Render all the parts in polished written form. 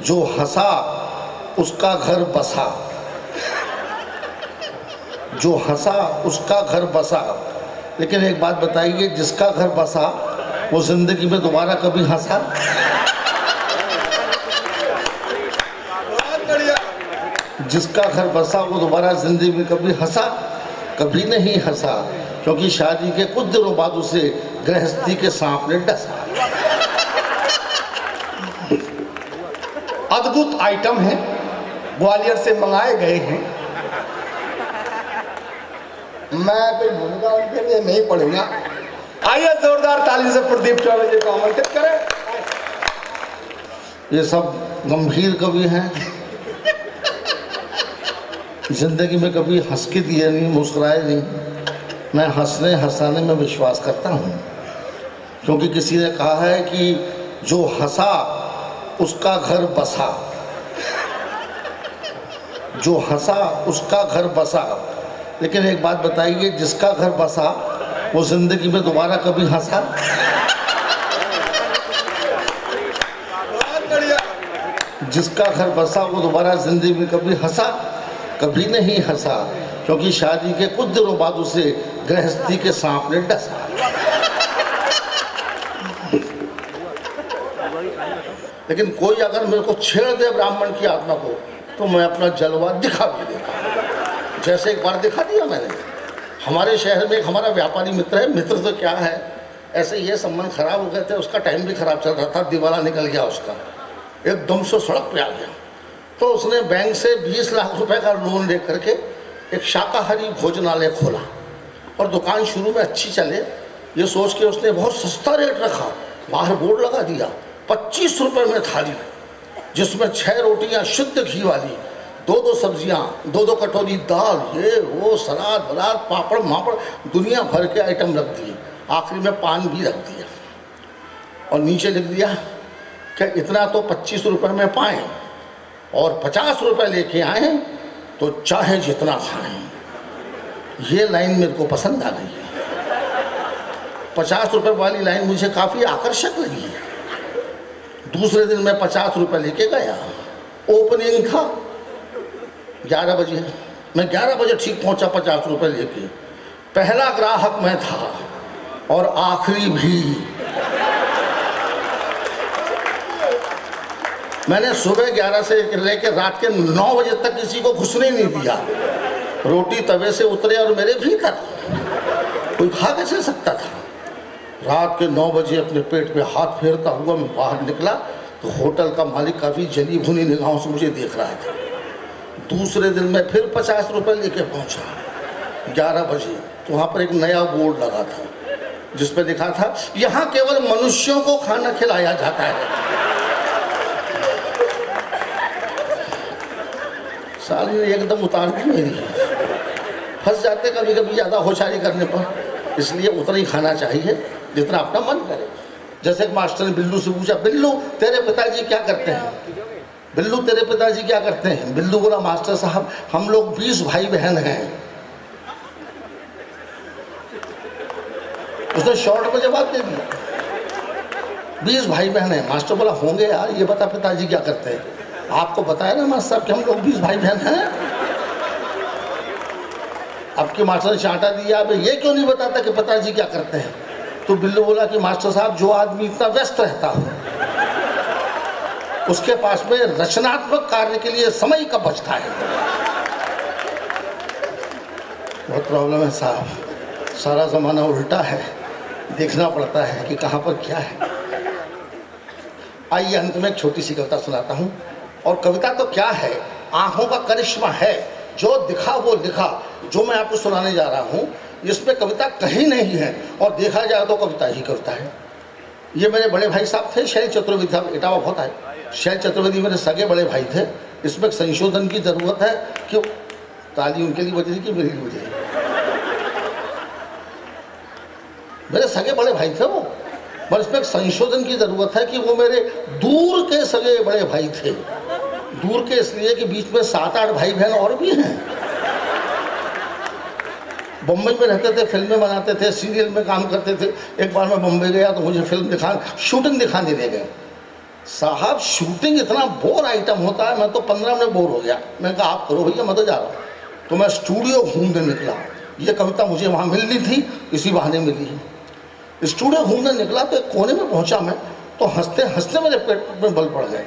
जो हंसा उसका घर बसा, जो हंसा उसका घर बसा। लेकिन एक बात बताइए, जिसका घर बसा वो जिंदगी में दोबारा कभी हंसा? जिसका घर बसा वो दोबारा जिंदगी में कभी हंसा? कभी नहीं हंसा, क्योंकि शादी के कुछ दिनों बाद उसे गृहस्थी के सांप ने डसा। अद्भुत आइटम है, ग्वालियर से मंगाए गए हैं। मैं कोई भूमिका उनके लिए नहीं पढ़ूंगा। आइए जोरदार ताली से प्रदीप चौबे जी को आमंत्रित करें। ये सब गंभीर कवि हैं, जिंदगी में कभी हंस के दिए नहीं, मुस्कुराए नहीं। मैं हंसने हंसाने में विश्वास करता हूँ, क्योंकि किसी ने कहा है कि जो हंसा उसका घर बसा, जो हंसा उसका घर बसा। लेकिन एक बात बताइए, जिसका घर बसा वो जिंदगी में दोबारा कभी हंसा? जिसका घर बसा वो दोबारा जिंदगी में कभी हंसा? कभी नहीं हंसा, क्योंकि शादी के कुछ दिनों बाद उसे गृहस्थी के सांप ने डसा। लेकिन कोई अगर मेरे को छेड़ दे ब्राह्मण की आत्मा को, तो मैं अपना जलवा दिखा भी देता। जैसे एक बार दिखा दिया मैंने। हमारे शहर में एक हमारा व्यापारी मित्र है, मित्र तो क्या है, ऐसे ये संबंध खराब हो गए थे, उसका टाइम भी खराब चल रहा था, दिवाला निकल गया उसका, एकदम से सड़क पे आ गया। तो उसने बैंक से 20 लाख रुपए का लोन ले करके एक शाकाहारी भोजनालय खोला, और दुकान शुरू में अच्छी चले ये सोच के उसने बहुत सस्ता रेट रखा। बाहर बोर्ड लगा दिया, 25 रुपये में थाली, जिसमें 6 रोटियां शुद्ध घी वाली, 2 सब्जियां, 2 कटोरी दाल, ये वो सलाद वलाद पापड़ मापड़, दुनिया भर के आइटम रख दिए। आखिरी में पान भी रख दिया, और नीचे लिख दिया कि इतना तो 25 रुपये में पाएँ, और 50 रुपये लेके आए तो चाहे जितना खाएं। ये लाइन मेरे को पसंद आ गई। 50 रुपये वाली लाइन मुझे काफ़ी आकर्षक लगी। दूसरे दिन मैं 50 रुपये लेके गया, ओपनिंग था 11 बजे, मैं 11 बजे ठीक पहुंचा 50 रुपये लेके। पहला ग्राहक मैं था और आखिरी भी। मैंने सुबह 11 से लेकर रात के 9 बजे तक किसी को घुसने नहीं दिया। रोटी तवे से उतरे और मेरे भीतर, कोई खा कैसे सकता था। रात के 9 बजे अपने पेट पे हाथ फेरता हुआ मैं बाहर निकला, तो होटल का मालिक काफ़ी जली भुनी निगाहों से मुझे देख रहा था। दूसरे दिन मैं फिर 50 रुपये लेके पहुंचा 11 बजे, तो वहाँ पर एक नया बोर्ड लगा था जिस पर लिखा था, यहाँ केवल मनुष्यों को खाना खिलाया जाता है। साली ने एकदम उतार दी मेरी। फंस जाते कभी कभी ज़्यादा होशियारी करने पर, इसलिए उतना ही खाना चाहिए जितना अपना मन करे। जैसे एक मास्टर ने बिल्लू से पूछा, बिल्लू तेरे पिताजी क्या करते हैं? बिल्लू तेरे पिताजी क्या करते हैं? बिल्लू बोला, मास्टर साहब हम लोग 20 भाई बहन हैं। उसने शॉर्ट में जवाब दे दिया, 20 भाई बहन हैं। मास्टर बोला, होंगे यार, ये बता पिताजी क्या करते हैं? आपको बताया ना मास्टर साहब कि हम लोग 20 भाई बहन हैं। अब के मास्टर ने चांटा दिया, अब ये क्यों नहीं बताता कि पिताजी क्या करते हैं? तो बिल्लू बोला कि मास्टर साहब जो आदमी इतना व्यस्त रहता हो, उसके पास में रचनात्मक कार्य के लिए समय कब बचता है? बहुत प्रॉब्लम है साहब, सारा ज़माना उल्टा है, देखना पड़ता है कि कहाँ पर क्या है। आइए अंत में एक छोटी सी कविता सुनाता हूँ। और कविता तो क्या है, आँखों का करिश्मा है, जो दिखा वो लिखा। जो मैं आपको सुनाने जा रहा हूँ इसमें कविता कहीं नहीं है, और देखा जाए तो कविता ही कविता है। ये मेरे बड़े भाई साहब थे, शैल चतुर्वेदी, इटावा बहुत है। शैल चतुर्वेदी मेरे सगे बड़े भाई थे। इसमें संशोधन की ज़रूरत है। क्यों? ताली उनके लिए बजी कि मेरे लिए बजी? मेरे सगे बड़े भाई थे वो, पर इसमें संशोधन की ज़रूरत है कि वो मेरे दूर के सगे बड़े भाई थे। दूर के इसलिए कि बीच में 7-8 भाई बहन और भी हैं। बम्बई में रहते थे, फिल्में बनाते थे, सीरियल में काम करते थे। एक बार मैं बम्बई गया तो मुझे फिल्म शूटिंग दिखाने ले गए। साहब शूटिंग इतना बोर आइटम होता है, मैं तो 15 मिनट बोर हो गया। मैं कहा आप करो भैया, मैं तो जा रहा हूँ। तो मैं स्टूडियो घूमने निकला। ये कविता मुझे वहाँ मिलनी थी, इसी बहाने मिली। स्टूडियो घूमने निकला तो एक कोने में पहुँचा मैं, तो हंसते हंसते मेरे पेट में बल पड़ गए।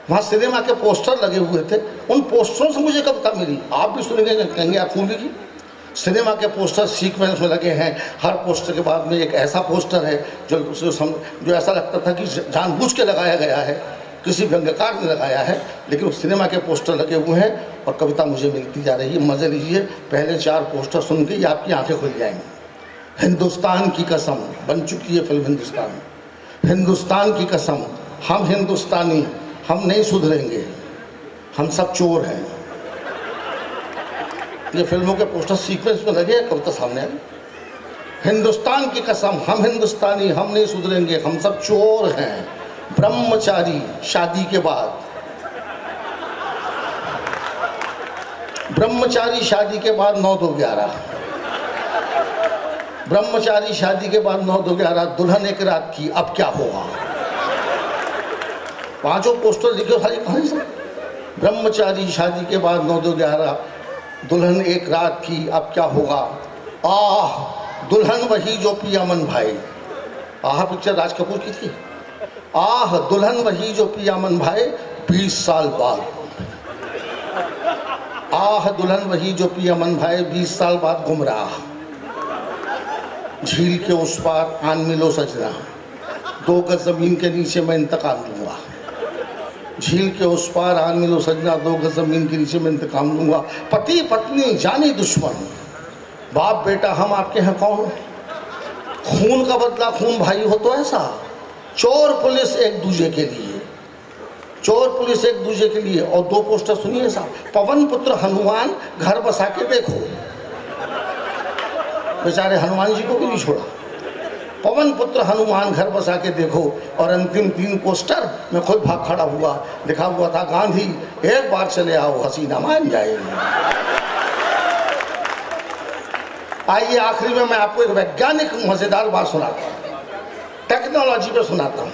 वहाँ सिनेमा के पोस्टर लगे हुए थे, उन पोस्टरों से मुझे कविता मिली। आप भी सुनेंगे, कहेंगे आप खून की। सिनेमा के पोस्टर सीक्वेंस में लगे हैं, हर पोस्टर के बाद में एक ऐसा पोस्टर है जो ऐसा लगता था कि जानबूझ के लगाया गया है, किसी व्यंग्यकार ने लगाया है, लेकिन सिनेमा के पोस्टर लगे हुए हैं और कविता मुझे मिलती जा रही है। मज़े लीजिए, पहले 4 पोस्टर सुन के ही आपकी आंखें खुल जाएंगी। हिंदुस्तान की कसम बन चुकी है फिल्म हिंदुस्तान। हिंदुस्तान की कसम, हम हिंदुस्तानी, हम नहीं सुधरेंगे, हम सब चोर हैं। ये फिल्मों के पोस्टर सीक्वेंस में लगे, कविता सामने आई। हिंदुस्तान की कसम, हम हिंदुस्तानी, हम नहीं सुधरेंगे, हम सब चोर हैं। ब्रह्मचारी शादी के बाद, ब्रह्मचारी शादी के बाद 9-2-11, ब्रह्मचारी शादी के बाद 9-2-11, दुल्हन एक रात की अब क्या होगा। 5 पोस्टर लिखे खाली कहानी से। ब्रह्मचारी शादी के बाद 9-2-11, दुल्हन एक रात की अब क्या होगा। आह दुल्हन वही जो पिया मन भाई। आह पिक्चर राज कपूर की थी। आह दुल्हन वही जो पिया मन भाई 20 साल बाद। आह दुल्हन वही जो पिया मन भाई 20 साल बाद गुमराह। झील के उस पार आन मिलो सजना, 2 गज जमीन के नीचे मैं इंतकाम लूँगा। झील के उस पार आन मिलो सजना, 2 गज जमीन के नीचे मैं इंतकाम लूँगा। पति पत्नी जानी दुश्मन, बाप बेटा हम आपके हैं कौन। खून का बदला खून भाई हो तो ऐसा। चोर पुलिस एक दूसरे के लिए, चोर पुलिस एक दूसरे के लिए। और 2 पोस्टर सुनिए साहब, पवन पुत्र हनुमान घर बसा के देखो। बेचारे हनुमान जी को भी नहीं छोड़ा। पवन पुत्र हनुमान घर बसा के देखो। और अंतिम 3 पोस्टर में खुद भाग खड़ा हुआ, लिखा हुआ था गांधी एक बार चले आओ हसीना मान जाएगी। आइए आखिरी में मैं आपको एक वैज्ञानिक मजेदार बात सुनाता हूँ, टेक्नोलॉजी पे सुनाता हूँ।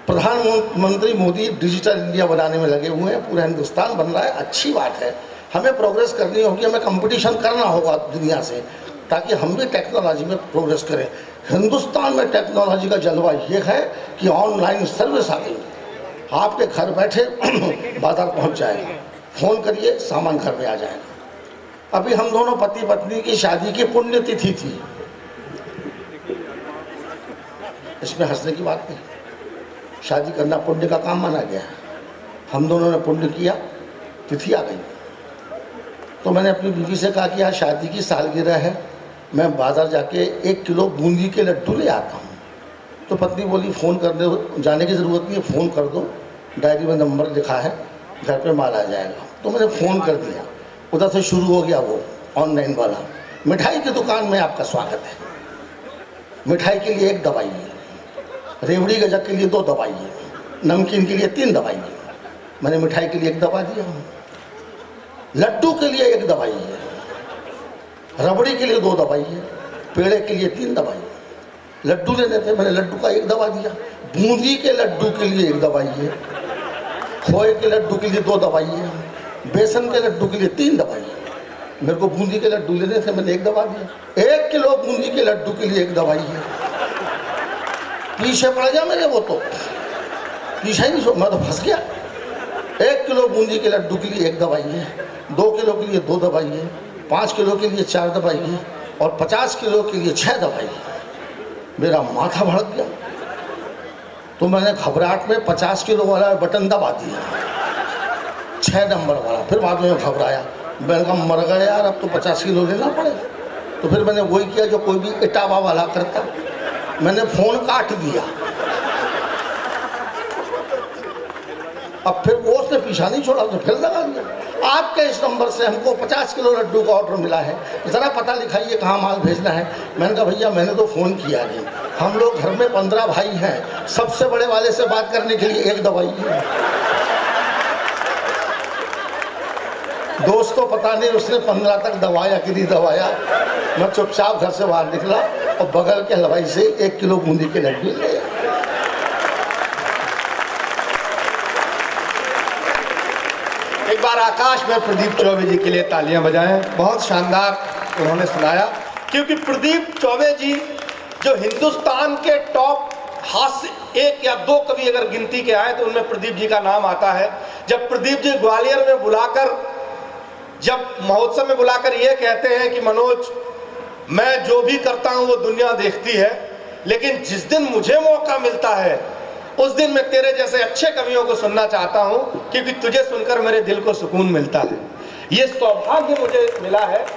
प्रधानमंत्री मोदी डिजिटल इंडिया बनाने में लगे हुए हैं, पूरा हिंदुस्तान बन रहा है, अच्छी बात है। हमें प्रोग्रेस करनी होगी, हमें कंपटीशन करना होगा दुनिया से, ताकि हम भी टेक्नोलॉजी में प्रोग्रेस करें। हिंदुस्तान में टेक्नोलॉजी का जलवा ये है कि ऑनलाइन सर्विस आ गई, आपके घर बैठे बाजार पहुंच जाएगा, फ़ोन करिए सामान घर में आ जाएगा। अभी हम दोनों पति पत्नी की शादी की पुण्यतिथि थी, इसमें हंसने की बात नहीं। शादी करना पुण्य का काम माना गया है, हम दोनों ने पुण्य किया, तिथि आ गई। तो मैंने अपनी बीवी से कहा कि यार शादी की सालगिरह है, मैं बाज़ार जाके 1 किलो बूंदी के लड्डू ले आता हूँ। तो पत्नी बोली फ़ोन कर दो, जाने की ज़रूरत नहीं है, फ़ोन कर दो, डायरी में नंबर लिखा है, घर पे माल आ जाएगा। तो मैंने फ़ोन कर दिया, उधर से शुरू हो गया वो ऑनलाइन वाला, मिठाई की दुकान में आपका स्वागत है, मिठाई के लिए 1 दवाई है, रेवड़ी गजक के लिए 2 दवाई है, नमकीन के लिए 3 दवाई है। मैंने मिठाई के लिए 1 दवा दिया, लड्डू के लिए 1 दवाई है, रबड़ी के लिए 2 दवाई है, पेड़े के लिए 3 दवाई है। लड्डू लेने थे, मैंने लड्डू का 1 दवा दिया, बूंदी के लड्डू के लिए 1 दवाई है, खोए के लड्डू के लिए 2 दवाई है, बेसन के लड्डू के लिए 3 दवाई है। मेरे को बूंदी के लड्डू लेने थे, मैंने 1 दवा दिया। 1 किलो बूंदी के लड्डू के लिए 1 दवाई है। पीछे पड़ गया मेरे, वो तो पीछे ही नहीं, मैं तो फंस गया। 1 किलो बूंदी के लड्डू के लिए 1 दवाई है, 2 किलो के लिए 2 दवाई है, 5 किलो के लिए 4 दवाई है और 50 किलो के लिए 6 दवाई है। मेरा माथा भड़क गया, तो मैंने घबराहट में 50 किलो वाला बटन दबा दिया, 6 नंबर वाला। फिर बाद में घबराया, मैंने कहा मर गया यार, अब तो 50 किलो लेना पड़ेगा। तो फिर मैंने वही किया जो कोई भी इटावा वाला करता, मैंने फ़ोन काट दिया। अब फिर वो उसने पीछा नहीं छोड़ा, तो फिर लगा दिया। आपके इस नंबर से हमको 50 किलो लड्डू का ऑर्डर मिला है, ज़रा पता लिखाइए कहाँ माल भेजना है। मैंने कहा भैया मैंने तो फ़ोन किया नहीं, हम लोग घर में 15 भाई हैं, सबसे बड़े वाले से बात करने के लिए 1 दवाई है। दोस्तों पता नहीं उसने 15 तक दवाया कि नहीं दवाया। मैं चुपचाप घर से बाहर निकला और बगल के हलवाई से 1 किलो बूंदी के लड्डू ले आया। एक बार आकाश में प्रदीप चौबे जी के लिए तालियां बजाएं। बहुत शानदार उन्होंने सुनाया, क्योंकि प्रदीप चौबे जी जो हिंदुस्तान के टॉप हास्य 1 या 2 कवि अगर गिनती के आए तो उनमें प्रदीप जी का नाम आता है। जब प्रदीप जी ग्वालियर में बुलाकर, जब महोत्सव में बुलाकर ये कहते हैं कि मनोज, मैं जो भी करता हूं वो दुनिया देखती है, लेकिन जिस दिन मुझे मौका मिलता है उस दिन मैं तेरे जैसे अच्छे कवियों को सुनना चाहता हूं, क्योंकि तुझे सुनकर मेरे दिल को सुकून मिलता है। ये सौभाग्य मुझे मिला है।